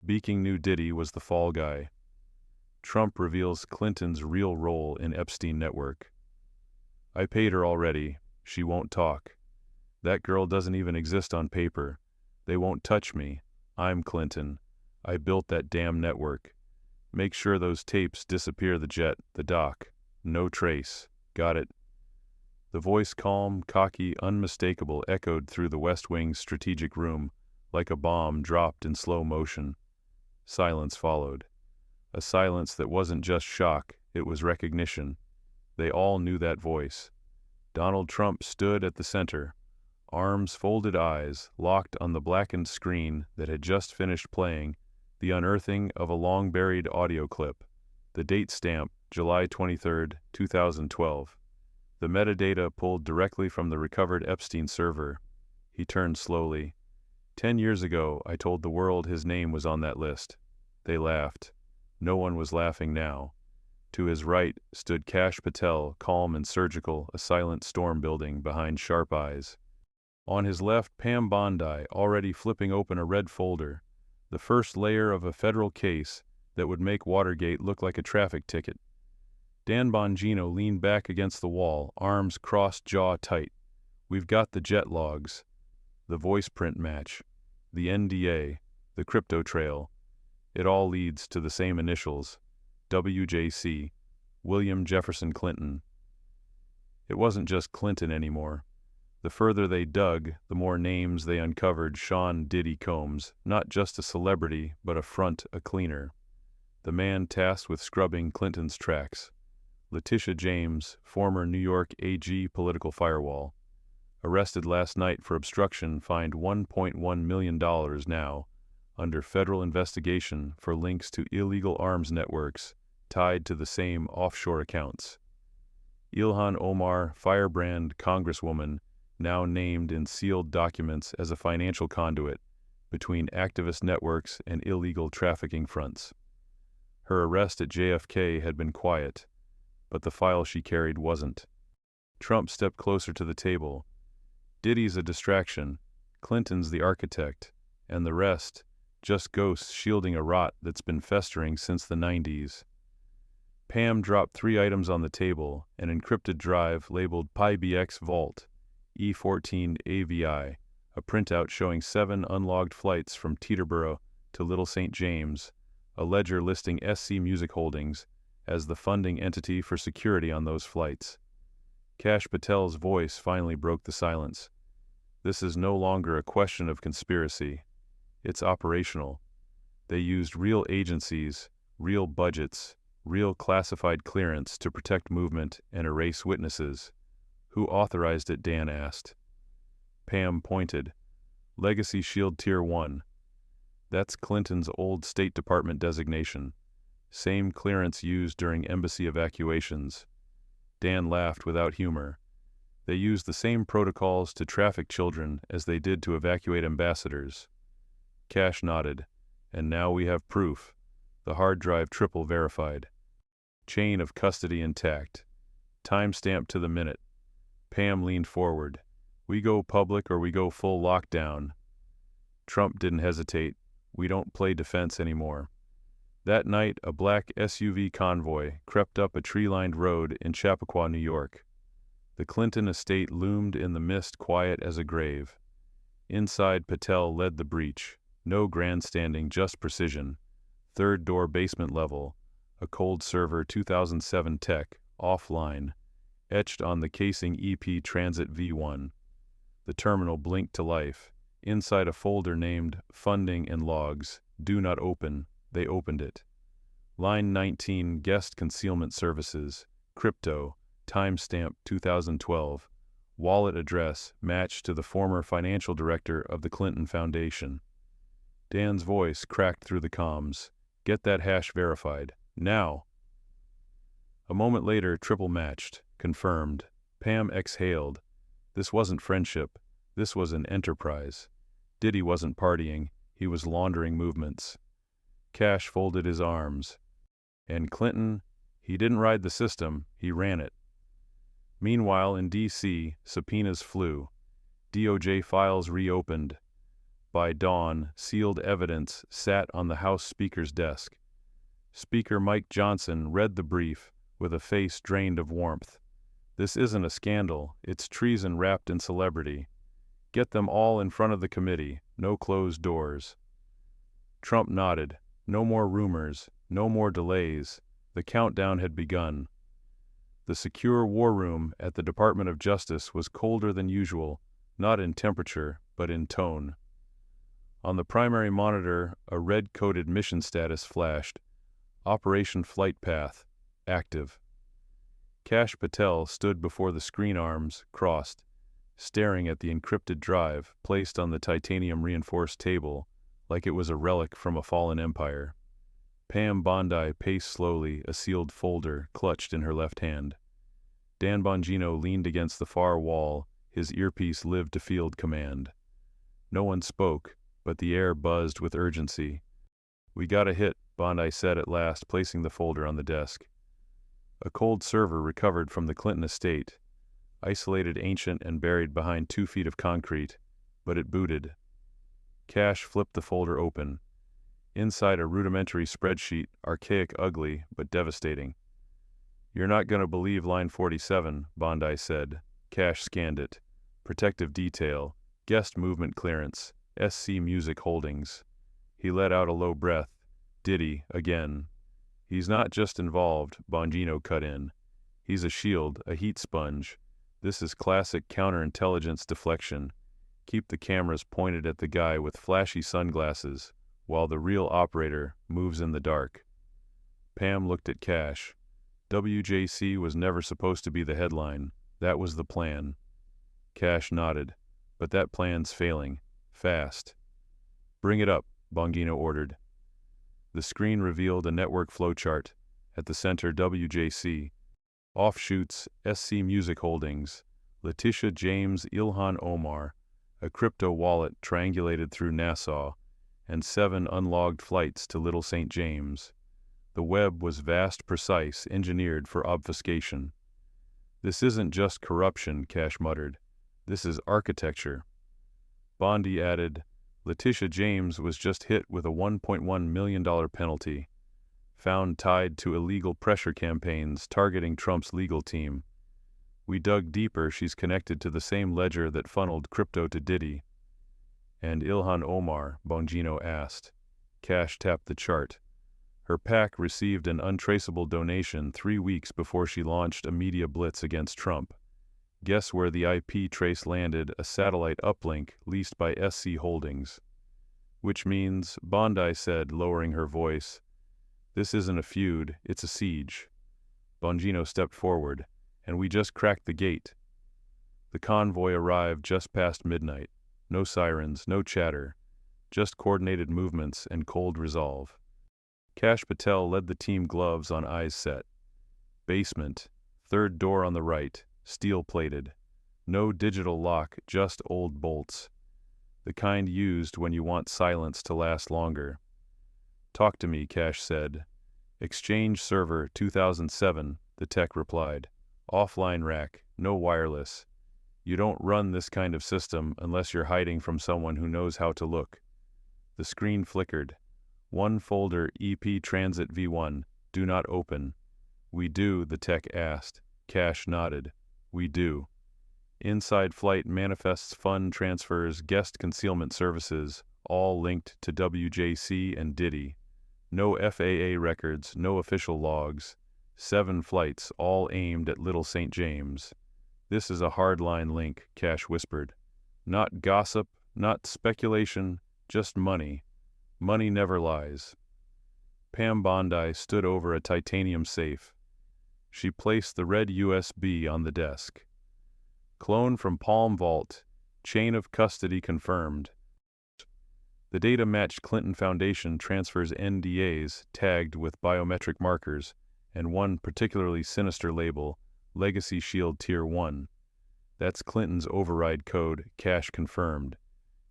BEAKING knew Diddy was the fall guy. Trump reveals Clinton's real role in Epstein network. I paid her already. She won't talk. That girl doesn't even exist on paper. They won't touch me. I'm Clinton. I built that damn network. Make sure those tapes disappear the jet, the dock. No trace. Got it? The voice, calm, cocky, unmistakable, echoed through the West Wing's strategic room, like a bomb dropped in slow motion. Silence followed. A silence that wasn't just shock, it was recognition. They all knew that voice. Donald Trump stood at the center, arms folded, eyes locked on the blackened screen that had just finished playing the unearthing of a long-buried audio clip. The date stamp, July 23, 2012. The metadata pulled directly from the recovered Epstein server. He turned slowly. 10 years ago, I told the world his name was on that list. They laughed. No one was laughing now. To his right stood Kash Patel, calm and surgical, a silent storm building behind sharp eyes. On his left, Pam Bondi, already flipping open a red folder, the first layer of a federal case that would make Watergate look like a traffic ticket. Dan Bongino leaned back against the wall, arms crossed, jaw tight. We've got the jet logs, the voice print match, the NDA, the crypto trail. It all leads to the same initials, WJC, William Jefferson Clinton. It wasn't just Clinton anymore. The further they dug, the more names they uncovered. Sean Diddy Combs, not just a celebrity, but a front, a cleaner. The man tasked with scrubbing Clinton's tracks. Letitia James, former New York AG political firewall. Arrested last night for obstruction, fined $1.1 million now, under federal investigation for links to illegal arms networks tied to the same offshore accounts. Ilhan Omar, firebrand congresswoman, now named in sealed documents as a financial conduit between activist networks and illegal trafficking fronts. Her arrest at JFK had been quiet, but the file she carried wasn't. Trump stepped closer to the table. Diddy's a distraction, Clinton's the architect, and the rest, just ghosts shielding a rot that's been festering since the 90s. Pam dropped 3 items on the table, an encrypted drive labeled PyBX Vault, E14 AVI, a printout showing 7 unlogged flights from Teterboro to Little St. James, a ledger listing SC Music Holdings as the funding entity for security on those flights. Kash Patel's voice finally broke the silence. This is no longer a question of conspiracy. It's operational. They used real agencies, real budgets, real classified clearance to protect movement and erase witnesses. Who authorized it? Dan asked. Pam pointed. Legacy Shield Tier 1. That's Clinton's old State Department designation. Same clearance used during embassy evacuations. Dan laughed without humor. They used the same protocols to traffic children as they did to evacuate ambassadors. Kash nodded. And now we have proof. The hard drive triple verified. Chain of custody intact. Time-stamped to the minute. Pam leaned forward. We go public or we go full lockdown. Trump didn't hesitate. We don't play defense anymore. That night, a black SUV convoy crept up a tree-lined road in Chappaqua, New York. The Clinton estate loomed in the mist, quiet as a grave. Inside, Patel led the breach. No grandstanding, just precision. 3rd door basement level. A cold server 2007 tech, offline. Etched on the casing EP Transit V1. The terminal blinked to life. Inside a folder named Funding and Logs. Do not open. They opened it. Line 19, Guest Concealment Services. Crypto. Timestamp 2012. Wallet address matched to the former financial director of the Clinton Foundation. Dan's voice cracked through the comms. Get that hash verified. Now! A moment later, triple matched. Confirmed. Pam exhaled. This wasn't friendship. This was an enterprise. Diddy wasn't partying. He was laundering movements. Kash folded his arms. And Clinton, he didn't ride the system, he ran it. Meanwhile, in D.C., subpoenas flew. DOJ files reopened. By dawn, sealed evidence sat on the House Speaker's desk. Speaker Mike Johnson read the brief with a face drained of warmth. This isn't a scandal, it's treason wrapped in celebrity. Get them all in front of the committee, no closed doors. Trump nodded. No more rumors, no more delays. The countdown had begun. The secure war room at the Department of Justice was colder than usual, not in temperature, but in tone. On the primary monitor, a red-coded mission status flashed. Operation Flight Path, active. Kash Patel stood before the screen, arms crossed, staring at the encrypted drive placed on the titanium-reinforced table like it was a relic from a fallen empire. Pam Bondi paced slowly, a sealed folder clutched in her left hand. Dan Bongino leaned against the far wall, his earpiece lived to field command. No one spoke, but the air buzzed with urgency. "We got a hit," Bondi said at last, placing the folder on the desk. A cold server recovered from the Clinton estate, isolated, ancient, and buried behind 2 feet of concrete, but it booted. Kash flipped the folder open. Inside, a rudimentary spreadsheet, archaic, ugly, but devastating. "You're not going to believe line 47, Bondi said. Kash scanned it. Protective detail, guest movement clearance, SC Music Holdings. He let out a low breath. Diddy, again. "He's not just involved," Bongino cut in. "He's a shield, a heat sponge. This is classic counterintelligence deflection. Keep the cameras pointed at the guy with flashy sunglasses, while the real operator moves in the dark." Pam looked at Kash. WJC was never supposed to be the headline. That was the plan. Kash nodded. "But that plan's failing. Fast." "Bring it up," Bongino ordered. The screen revealed a network flowchart. At the center, WJC. Offshoots, SC Music Holdings. Letitia James Ilhan Omar. A crypto wallet triangulated through Nassau. And 7 unlogged flights to Little St. James. The web was vast, precise, engineered for obfuscation. "This isn't just corruption," Kash muttered. "This is architecture." Bondi added, "Letitia James was just hit with a $1.1 million penalty. Found tied to illegal pressure campaigns targeting Trump's legal team. We dug deeper, she's connected to the same ledger that funneled crypto to Diddy." "And Ilhan Omar?" Bongino asked. Kash tapped the chart. Her PAC received an untraceable donation 3 weeks before she launched a media blitz against Trump. Guess where the IP trace landed? A satellite uplink leased by SC Holdings. "Which means," Bondi said, lowering her voice, "this isn't a feud, it's a siege." Bongino stepped forward. "And we just cracked the gate." The convoy arrived just past midnight. No sirens, no chatter, just coordinated movements and cold resolve. Kash Patel led the team, gloves on, eyes set. Basement, 3rd door on the right, steel-plated. No digital lock, just old bolts. The kind used when you want silence to last longer. "Talk to me," Kash said. "Exchange server 2007, the tech replied. "Offline rack, no wireless. You don't run this kind of system unless you're hiding from someone who knows how to look." The screen flickered. "One folder, EP Transit V1, do not open." "We do," the tech asked. Kash nodded. "We do. Inside flight manifests, fund transfers, guest concealment services, all linked to WJC and Diddy. No FAA records, no official logs. 7 flights, all aimed at Little St. James. This is a hardline link," Kash whispered. "Not gossip, not speculation, just money. Money never lies." Pam Bondi stood over a titanium safe. She placed the red USB on the desk. "Clone from Palm Vault. Chain of custody confirmed." The data matched Clinton Foundation transfers, NDAs tagged with biometric markers, and one particularly sinister label, Legacy Shield Tier 1. "That's Clinton's override code," Kash confirmed.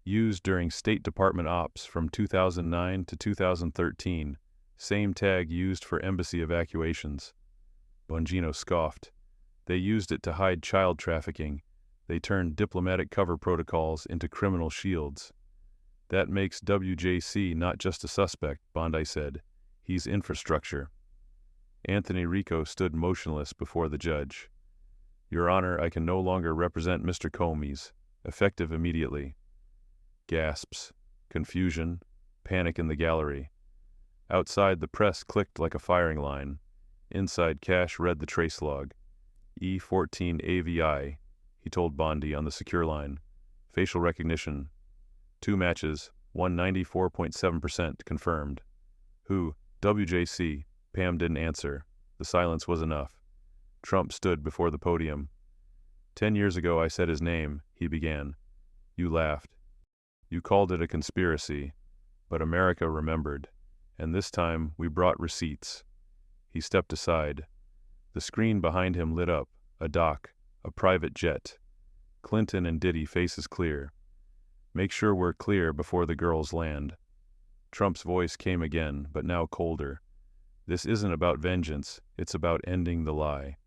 "Used during State Department ops from 2009 to 2013. Same tag used for embassy evacuations." Bongino scoffed. "They used it to hide child trafficking. They turned diplomatic cover protocols into criminal shields." That makes WJC not just a suspect, Bondi said. He's infrastructure. Anthony Rico stood motionless before the judge. Your Honor, I can no longer represent Mr. Comey. Effective immediately. Gasps, confusion, panic in the gallery. Outside, the press clicked like a firing line. Inside, Cash read the trace log. E14 AVI, he told Bondi on the secure line. Facial recognition. 2 matches, 194.7% confirmed. Who? WJC. Pam didn't answer. The silence was enough. Trump stood before the podium. 10 years ago I said his name, he began. You laughed. You called it a conspiracy. But America remembered. And this time we brought receipts. He stepped aside. The screen behind him lit up. A dock. A private jet. Clinton and Diddy faces clear. Make sure we're clear before the girls land. Trump's voice came again, but now colder. This isn't about vengeance, it's about ending the lie.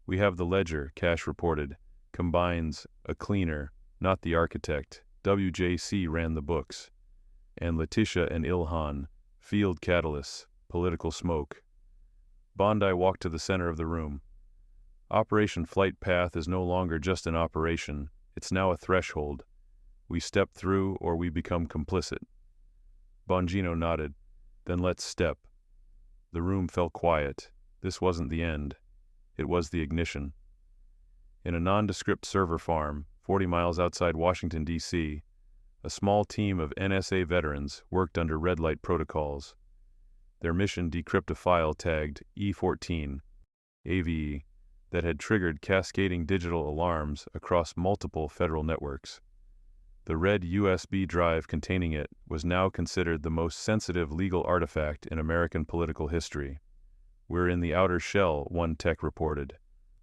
We have the ledger, Cash reported. Combines a cleaner, not the architect. WJC ran the books. And Letitia and Ilhan, field catalysts, political smoke. Bondi walked to the center of the room. Operation Flight Path is no longer just an operation, it's now a threshold. We step through or we become complicit. Bongino nodded. Then let's step. The room fell quiet. This wasn't the end. It was the ignition. In a nondescript server farm, 40 miles outside Washington, D.C., a small team of NSA veterans worked under red light protocols. Their mission decrypt a file tagged E14, AVE, that had triggered cascading digital alarms across multiple federal networks. The red USB drive containing it was now considered the most sensitive legal artifact in American political history. We're in the outer shell, one tech reported.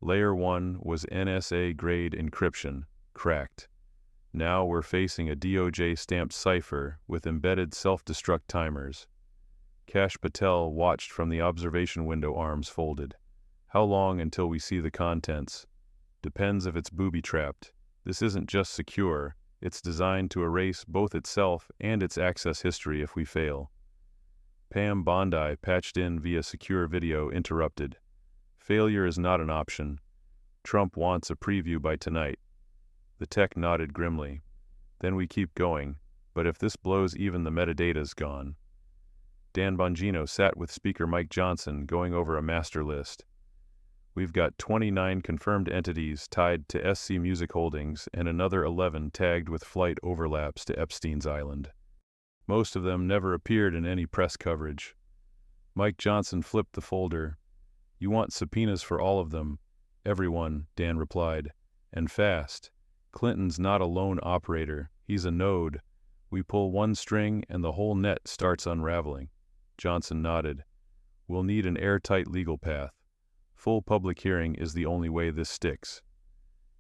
Layer 1 was NSA-grade encryption, cracked. Now we're facing a DOJ-stamped cipher with embedded self-destruct timers. Kash Patel watched from the observation window, arms folded. How long until we see the contents? Depends if it's booby-trapped. This isn't just secure. It's designed to erase both itself and its access history if we fail. Pam Bondi, patched in via secure video, interrupted. Failure is not an option. Trump wants a preview by tonight. The tech nodded grimly. Then we keep going, but if this blows, even the metadata's gone. Dan Bongino sat with Speaker Mike Johnson going over a master list. We've got 29 confirmed entities tied to SC Music Holdings and another 11 tagged with flight overlaps to Epstein's Island. Most of them never appeared in any press coverage. Mike Johnson flipped the folder. You want subpoenas for all of them? Everyone, Dan replied. And fast. Clinton's not a lone operator. He's a node. We pull one string and the whole net starts unraveling. Johnson nodded. We'll need an airtight legal path. Full public hearing is the only way this sticks.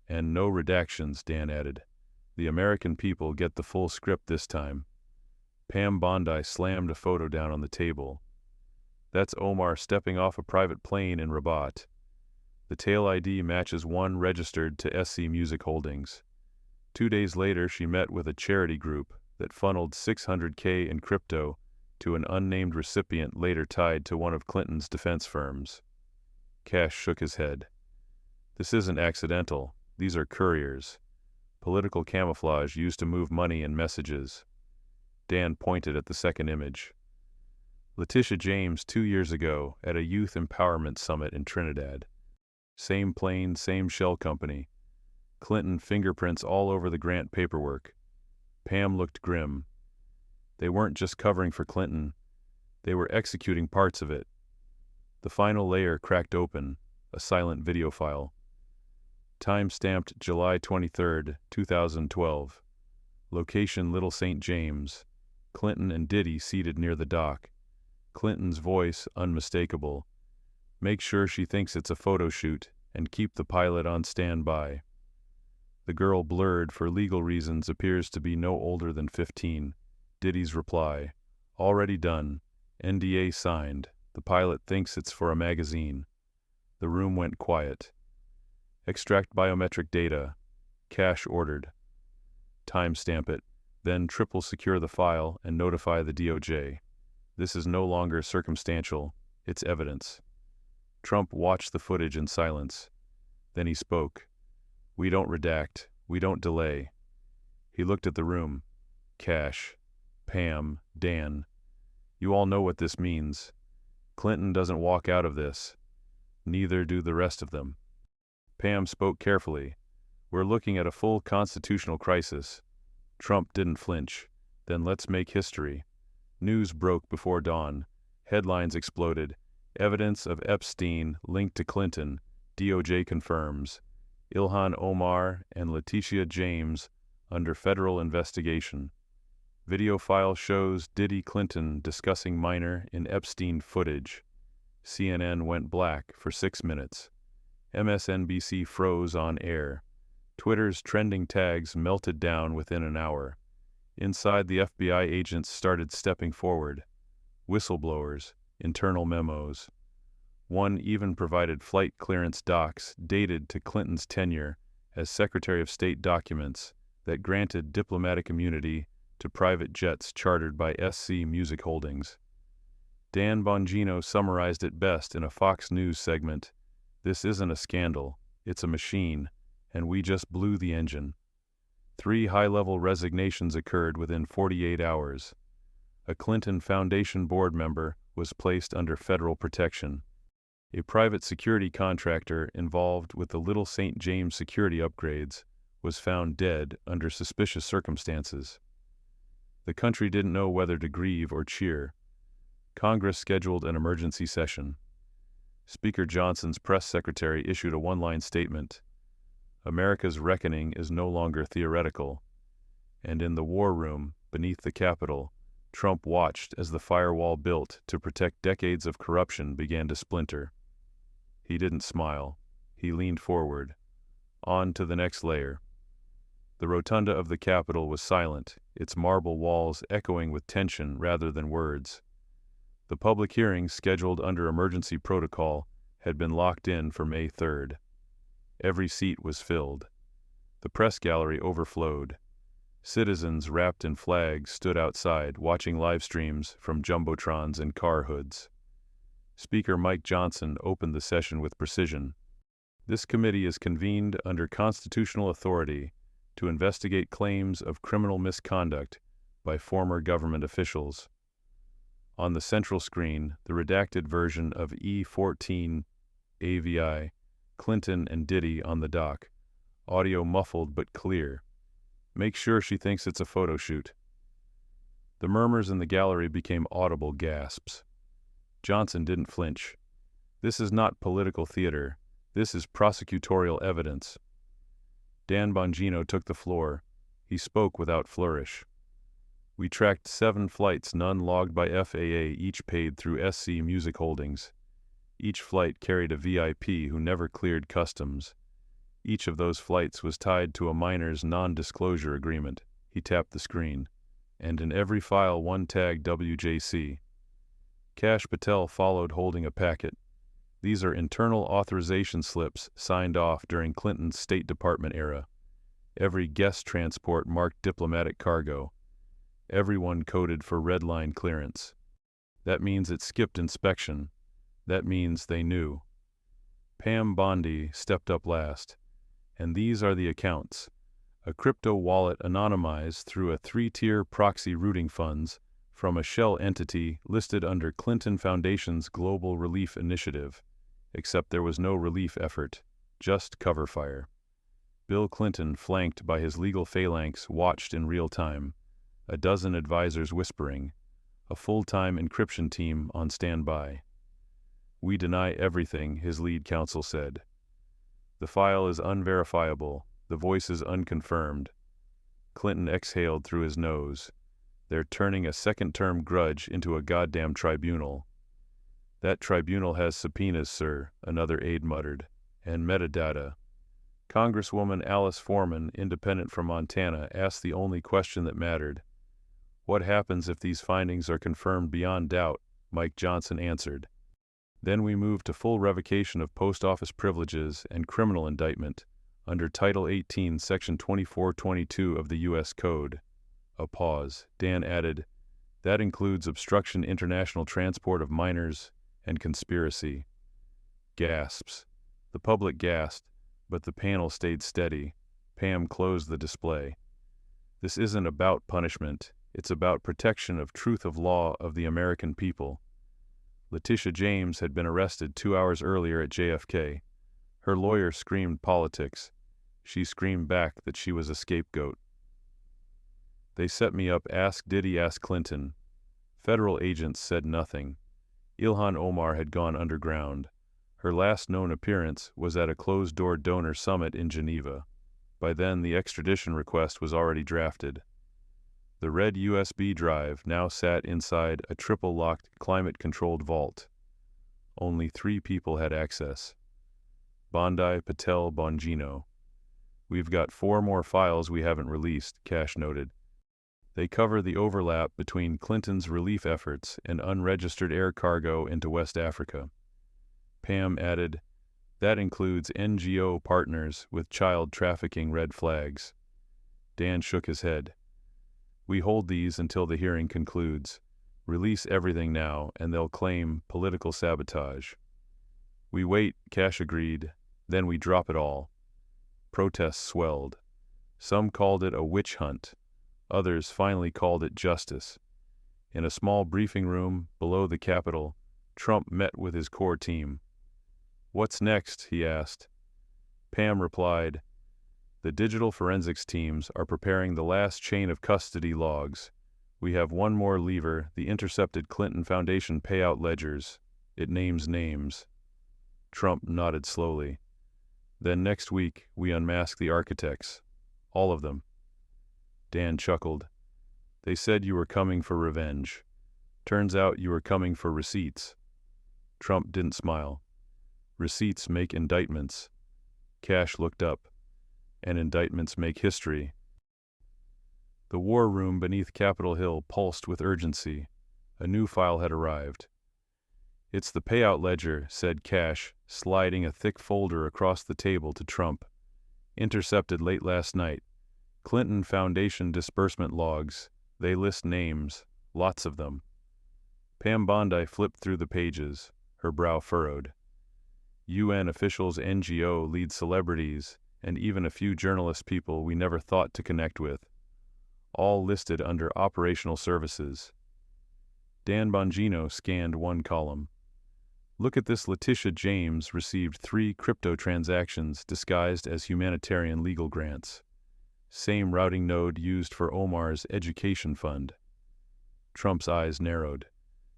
And no redactions, Dan added. The American people get the full script this time. Pam Bondi slammed a photo down on the table. That's Omar stepping off a private plane in Rabat. The tail ID matches one registered to SC Music Holdings. 2 days later, she met with a charity group that funneled $600K in crypto to an unnamed recipient later tied to one of Clinton's defense firms. Cash shook his head. This isn't accidental. These are couriers. Political camouflage used to move money and messages. Dan pointed at the second image. Letitia James 2 years ago at a youth empowerment summit in Trinidad. Same plane, same shell company. Clinton fingerprints all over the grant paperwork. Pam looked grim. They weren't just covering for Clinton. They were executing parts of it. The final layer cracked open, a silent video file. Time-stamped July 23, 2012. Location Little St. James. Clinton and Diddy seated near the dock. Clinton's voice unmistakable. Make sure she thinks it's a photo shoot and keep the pilot on standby. The girl, blurred for legal reasons, appears to be no older than 15. Diddy's reply. Already done. NDA signed. The pilot thinks it's for a magazine. The room went quiet. Extract biometric data. Cash ordered. Timestamp it. Then triple secure the file and notify the DOJ. This is no longer circumstantial, it's evidence. Trump watched the footage in silence. Then he spoke. We don't redact, we don't delay. He looked at the room. Cash, Pam, Dan. You all know what this means. Clinton doesn't walk out of this. Neither do the rest of them. Pam spoke carefully. We're looking at a full constitutional crisis. Trump didn't flinch. Then let's make history. News broke before dawn. Headlines exploded. Evidence of Epstein linked to Clinton. DOJ confirms. Ilhan Omar and Letitia James under federal investigation. Video file shows Diddy Clinton discussing minor in Epstein footage. CNN went black for 6 minutes. MSNBC froze on air. Twitter's trending tags melted down within an hour. Inside, the FBI agents started stepping forward. Whistleblowers, internal memos. One even provided flight clearance docs dated to Clinton's tenure as Secretary of State documents that granted diplomatic immunity to private jets chartered by SC Music Holdings. Dan Bongino summarized it best in a Fox News segment. This isn't a scandal, it's a machine, and we just blew the engine. 3 high-level resignations occurred within 48 hours. A Clinton Foundation board member was placed under federal protection. A private security contractor involved with the Little St. James security upgrades was found dead under suspicious circumstances. The country didn't know whether to grieve or cheer. Congress scheduled an emergency session. Speaker Johnson's press secretary issued a one-line statement. America's reckoning is no longer theoretical. And in the war room, beneath the Capitol, Trump watched as the firewall built to protect decades of corruption began to splinter. He didn't smile. He leaned forward. On to the next layer. The rotunda of the Capitol was silent, its marble walls echoing with tension rather than words. The public hearing, scheduled under emergency protocol, had been locked in for May 3rd. Every seat was filled. The press gallery overflowed. Citizens wrapped in flags stood outside, watching live streams from jumbotrons and car hoods. Speaker Mike Johnson opened the session with precision. This committee is convened under constitutional authority to investigate claims of criminal misconduct by former government officials. On the central screen, the redacted version of E14 AVI, Clinton and Diddy on the dock, audio muffled but clear. Make sure she thinks it's a photo shoot. The murmurs in the gallery became audible gasps. Johnson didn't flinch. This is not political theater. This is prosecutorial evidence. Dan Bongino took the floor. He spoke without flourish. We tracked 7 flights, none logged by FAA, each paid through SC Music Holdings. Each flight carried a VIP who never cleared customs. Each of those flights was tied to a minor's non-disclosure agreement. He tapped the screen. And in every file one tag WJC. Kash Patel followed holding a packet. These are internal authorization slips signed off during Clinton's State Department era. Every guest transport marked diplomatic cargo. Everyone coded for red line clearance. That means it skipped inspection. That means they knew. Pam Bondi stepped up last. And these are the accounts. A crypto wallet anonymized through a 3-tier proxy routing funds from a shell entity listed under Clinton Foundation's Global Relief Initiative. Except there was no relief effort, just cover fire. Bill Clinton, flanked by his legal phalanx, watched in real time. A dozen advisors whispering. A full-time encryption team on standby. We deny everything, his lead counsel said. The file is unverifiable, the voice is unconfirmed. Clinton exhaled through his nose. They're turning a second-term grudge into a goddamn tribunal. That tribunal has subpoenas, sir, another aide muttered, and metadata. Congresswoman Alice Foreman, independent from Montana, asked the only question that mattered. What happens if these findings are confirmed beyond doubt? Mike Johnson answered. Then we moved to full revocation of post office privileges and criminal indictment under Title 18, Section 2422 of the U.S. Code. A pause. Dan added, "That includes obstruction international transport of minors and conspiracy." Gasps. The public gasped, but the panel stayed steady. Pam closed the display. "This isn't about punishment. It's about protection of truth of law of the American people." Letitia James had been arrested 2 hours earlier at JFK. Her lawyer screamed politics. She screamed back that she was a scapegoat. "They set me up, ask Diddy, ask Clinton." Federal agents said nothing. Ilhan Omar had gone underground. Her last known appearance was at a closed-door donor summit in Geneva. By then, the extradition request was already drafted. The red USB drive now sat inside a triple-locked, climate-controlled vault. Only 3 people had access. Bondi, Patel, Bongino. "We've got 4 more files we haven't released," Cash noted. They cover the overlap between Clinton's relief efforts and unregistered air cargo into West Africa. Pam added, "That includes NGO partners with child trafficking red flags." Dan shook his head. "We hold these until the hearing concludes. Release everything now, and they'll claim political sabotage." "We wait," Cash agreed. "Then we drop it all." Protests swelled. Some called it a witch hunt. Others finally called it justice. In a small briefing room below the Capitol, Trump met with his core team. "What's next?" he asked. Pam replied, "The digital forensics teams are preparing the last chain of custody logs. We have one more lever, the intercepted Clinton Foundation payout ledgers. It names names." Trump nodded slowly. "Then next week, we unmask the architects. All of them." Dan chuckled. "They said you were coming for revenge. Turns out you were coming for receipts." Trump didn't smile. "Receipts make indictments." Cash looked up. "And indictments make history." The war room beneath Capitol Hill pulsed with urgency. A new file had arrived. "It's the payout ledger," said Cash, sliding a thick folder across the table to Trump. "Intercepted late last night. Clinton Foundation disbursement logs. They list names, lots of them." Pam Bondi flipped through the pages, her brow furrowed. UN officials, NGO lead celebrities, and even a few journalist people we never thought to connect with. All listed under operational services. Dan Bongino scanned one column. "Look at this. Letitia James received 3 crypto transactions disguised as humanitarian legal grants. Same routing node used for Omar's education fund." Trump's eyes narrowed,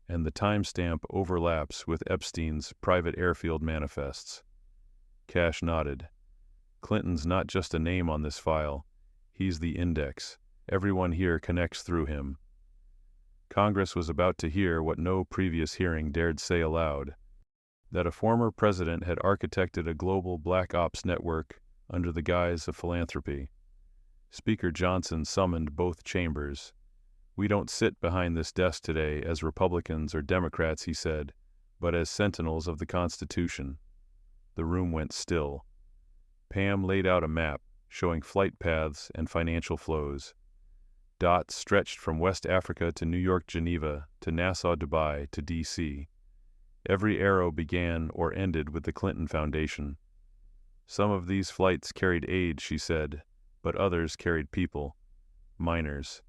and the timestamp overlaps with Epstein's private airfield manifests. Cash nodded. "Clinton's not just a name on this file. He's the index. Everyone here connects through him." Congress was about to hear what no previous hearing dared say aloud: that a former president had architected a global black ops network under the guise of philanthropy. Speaker Johnson summoned both chambers. "We don't sit behind this desk today as Republicans or Democrats," he said, "but as sentinels of the Constitution." The room went still. Pam laid out a map showing flight paths and financial flows. Dots stretched from West Africa to New York, Geneva, to Nassau, Dubai, to D.C. Every arrow began or ended with the Clinton Foundation. "Some of these flights carried aid," she said, "but others carried people. Minors.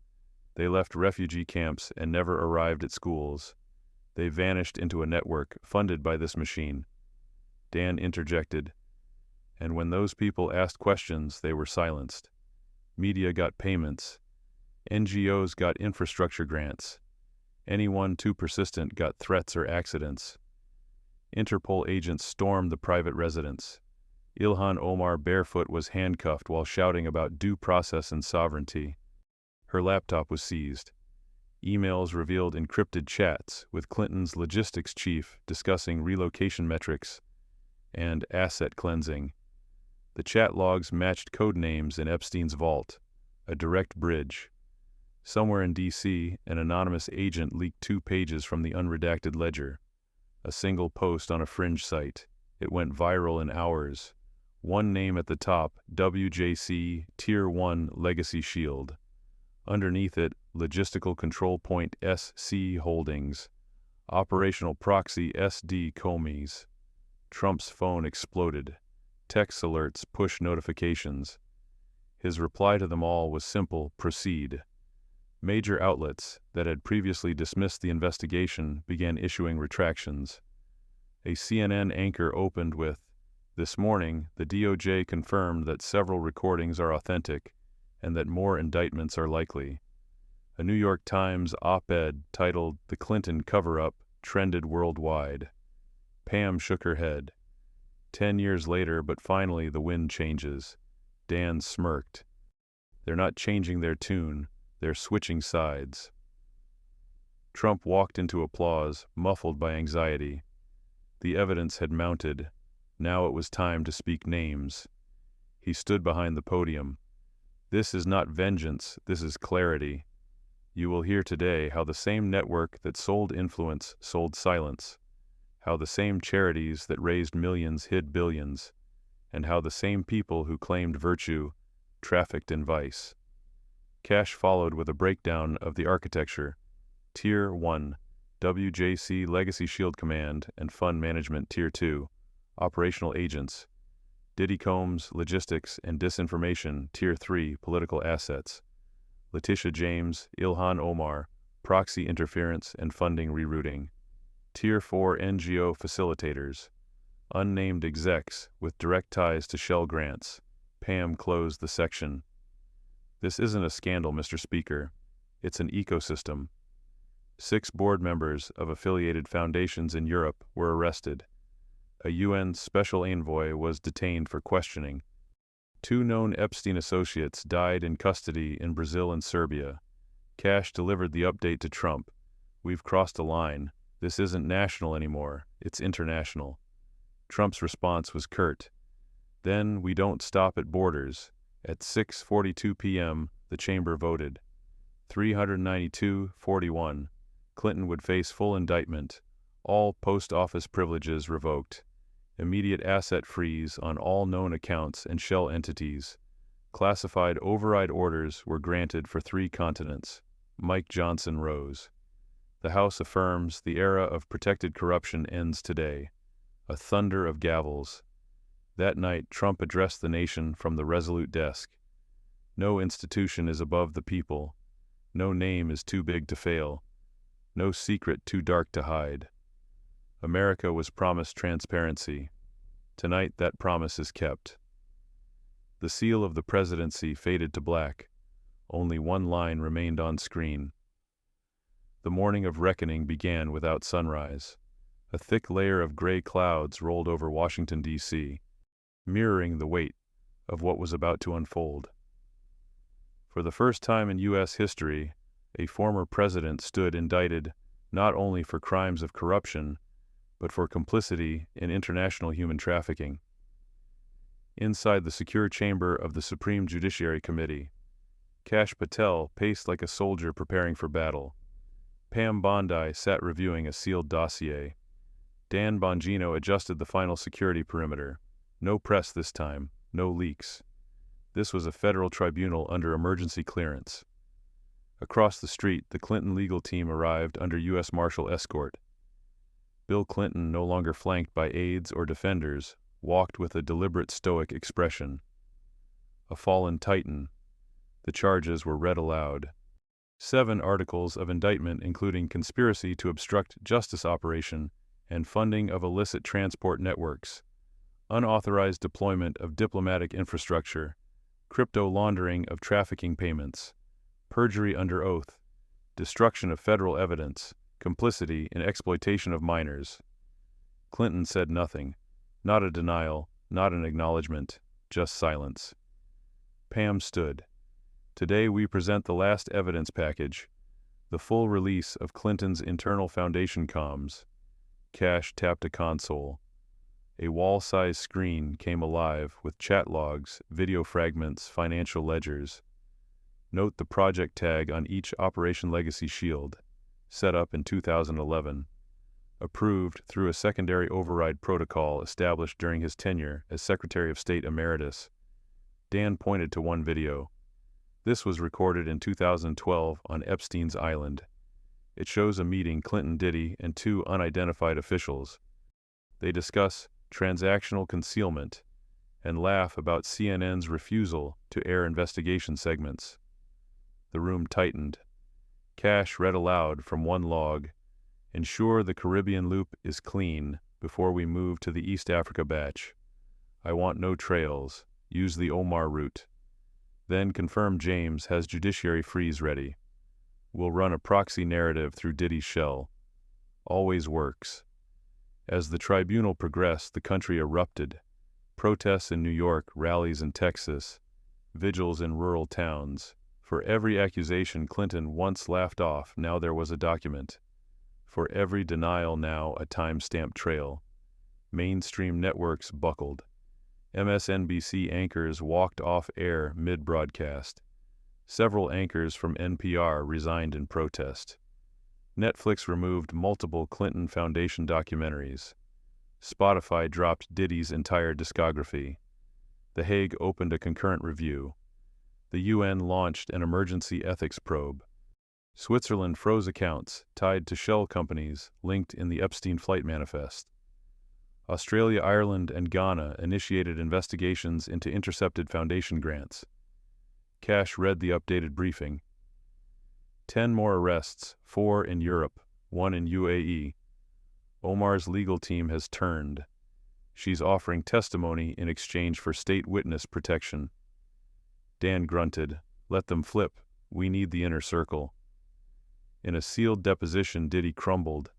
They left refugee camps and never arrived at schools. They vanished into a network funded by this machine." Dan interjected, "And when those people asked questions, they were silenced. Media got payments. NGOs got infrastructure grants. Anyone too persistent got threats or accidents. Interpol agents stormed the private residence. Ilhan Omar barefoot was handcuffed while shouting about due process and sovereignty. Her laptop was seized. Emails revealed encrypted chats with Clinton's logistics chief discussing relocation metrics and asset cleansing. The chat logs matched code names in Epstein's vault, a direct bridge. Somewhere in D.C., an anonymous agent leaked 2 pages from the unredacted ledger. A single post on a fringe site. It went viral in hours. One name at the top, WJC Tier 1 Legacy Shield. Underneath it, Logistical Control Point SC Holdings, Operational Proxy SD Comey. Trump's phone exploded. Text alerts, push notifications. His reply to them all was simple: proceed. Major outlets that had previously dismissed the investigation began issuing retractions. A CNN anchor opened with, "This morning, the DOJ confirmed that several recordings are authentic and that more indictments are likely." A New York Times op-ed titled "The Clinton Cover-Up" trended worldwide. Pam shook her head. 10 years later, but finally the wind changes. Dan smirked. They're not changing their tune, they're switching sides. Trump walked into applause, muffled by anxiety. The evidence had mounted. Now it was time to speak names. He stood behind the podium. This is not vengeance, this is clarity. You will hear today how the same network that sold influence sold silence, how the same charities that raised millions hid billions, and how the same people who claimed virtue trafficked in vice. Cash followed with a breakdown of the architecture. Tier 1, WJC Legacy Shield Command and Fund Management. Tier 2, Operational Agents. Diddy Combs, Logistics and Disinformation. Tier 3, Political Assets. Letitia James, Ilhan Omar, Proxy Interference and Funding Rerouting. Tier 4, NGO Facilitators. Unnamed execs with direct ties to Shell grants. Pam closed the section. This isn't a scandal, Mr. Speaker. It's an ecosystem. 6 board members of affiliated foundations in Europe were arrested. A UN special envoy was detained for questioning. 2 known Epstein associates died in custody in Brazil and Serbia. Cash delivered the update to Trump. We've crossed a line. This isn't national anymore. It's international. Trump's response was curt. Then we don't stop at borders. At 6:42 p.m., the chamber voted. 392-41. Clinton would face full indictment. All post office privileges revoked. Immediate asset freeze on all known accounts and shell entities. Classified override orders were granted for 3 continents. Mike Johnson rose. The House affirms the era of protected corruption ends today. A thunder of gavels. That night, Trump addressed the nation from the resolute desk. No institution is above the people. No name is too big to fail. No secret too dark to hide. America was promised transparency. Tonight, that promise is kept. The seal of the presidency faded to black. Only one line remained on screen. The morning of reckoning began without sunrise. A thick layer of gray clouds rolled over Washington, D.C., mirroring the weight of what was about to unfold. For the first time in U.S. history, a former president stood indicted not only for crimes of corruption, but for complicity in international human trafficking. Inside the secure chamber of the Supreme Judiciary Committee, Kash Patel paced like a soldier preparing for battle. Pam Bondi sat reviewing a sealed dossier. Dan Bongino adjusted the final security perimeter. No press this time, no leaks. This was a federal tribunal under emergency clearance. Across the street, the Clinton legal team arrived under U.S. Marshal escort. Bill Clinton, no longer flanked by aides or defenders, walked with a deliberate stoic expression. A fallen titan. The charges were read aloud. 7 articles of indictment, including conspiracy to obstruct justice operation and funding of illicit transport networks, unauthorized deployment of diplomatic infrastructure, crypto laundering of trafficking payments, perjury under oath, destruction of federal evidence, complicity in exploitation of minors. Clinton said nothing. Not a denial, not an acknowledgement, just silence. Pam stood. Today we present the last evidence package, the full release of Clinton's internal foundation comms. Cash tapped a console. A wall-sized screen came alive with chat logs, video fragments, financial ledgers. Note the project tag on each Operation Legacy Shield, set up in 2011. Approved through a secondary override protocol established during his tenure as Secretary of State Emeritus. Dan pointed to one video. This was recorded in 2012 on Epstein's Island. It shows a meeting Clinton, Diddy, and two unidentified officials. They discuss transactional concealment and laugh about CNN's refusal to air investigation segments. The room tightened. Cash read aloud from one log, "Ensure the Caribbean loop is clean before we move to the East Africa batch. I want no trails. Use the Omar route. Then confirm James has judiciary freeze ready. We'll run a proxy narrative through Diddy's shell. Always works." As the tribunal progressed, the country erupted. Protests in New York, rallies in Texas, vigils in rural towns. For every accusation Clinton once laughed off, now there was a document. For every denial, now a time-stamped trail. Mainstream networks buckled. MSNBC anchors walked off air mid-broadcast. Several anchors from NPR resigned in protest. Netflix removed multiple Clinton Foundation documentaries. Spotify dropped Diddy's entire discography. The Hague opened a concurrent review. The UN launched an emergency ethics probe. Switzerland froze accounts tied to shell companies linked in the Epstein flight manifest. Australia, Ireland, and Ghana initiated investigations into intercepted foundation grants. Cash read the updated briefing. 10 more arrests, 4 in Europe, 1 in UAE. Omar's legal team has turned. She's offering testimony in exchange for state witness protection. Dan grunted, "Let them flip. We need the inner circle." In a sealed deposition, Diddy crumbled.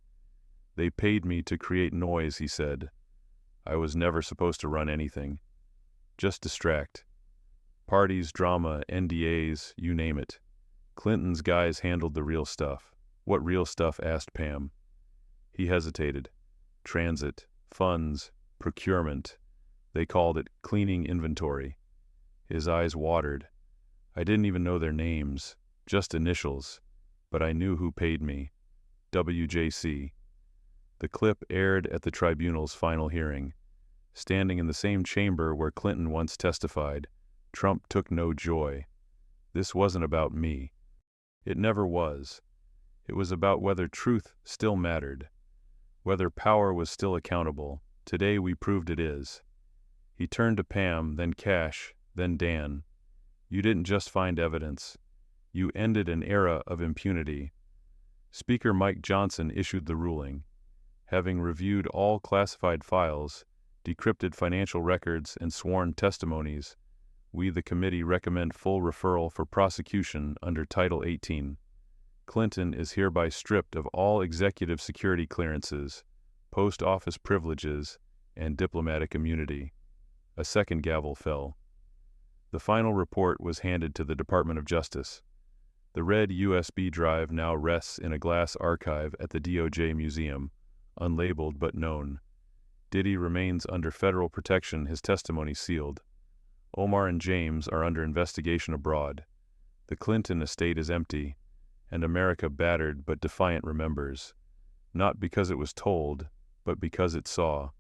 "They paid me to create noise," he said. "I was never supposed to run anything. Just distract. Parties, drama, NDAs, you name it. Clinton's guys handled the real stuff." "What real stuff?" asked Pam. He hesitated. "Transit, funds, procurement. They called it cleaning inventory." His eyes watered. "I didn't even know their names, just initials. But I knew who paid me. WJC. The clip aired at the tribunal's final hearing. Standing in the same chamber where Clinton once testified, Trump took no joy. "This wasn't about me." It never was. It was about whether truth still mattered, whether power was still accountable. Today we proved it is. He turned to Pam, then Cash, then Dan. "You didn't just find evidence. You ended an era of impunity." Speaker Mike Johnson issued the ruling. Having reviewed all classified files, decrypted financial records, and sworn testimonies, we, the committee, recommend full referral for prosecution under Title 18. Clinton is hereby stripped of all executive security clearances, post office privileges, and diplomatic immunity. A second gavel fell. The final report was handed to the Department of Justice. The red USB drive now rests in a glass archive at the DOJ Museum, unlabeled but known. Diddy remains under federal protection, his testimony sealed. Omar and James are under investigation abroad. The Clinton estate is empty, and America battered but defiant remembers. Not because it was told, but because it saw.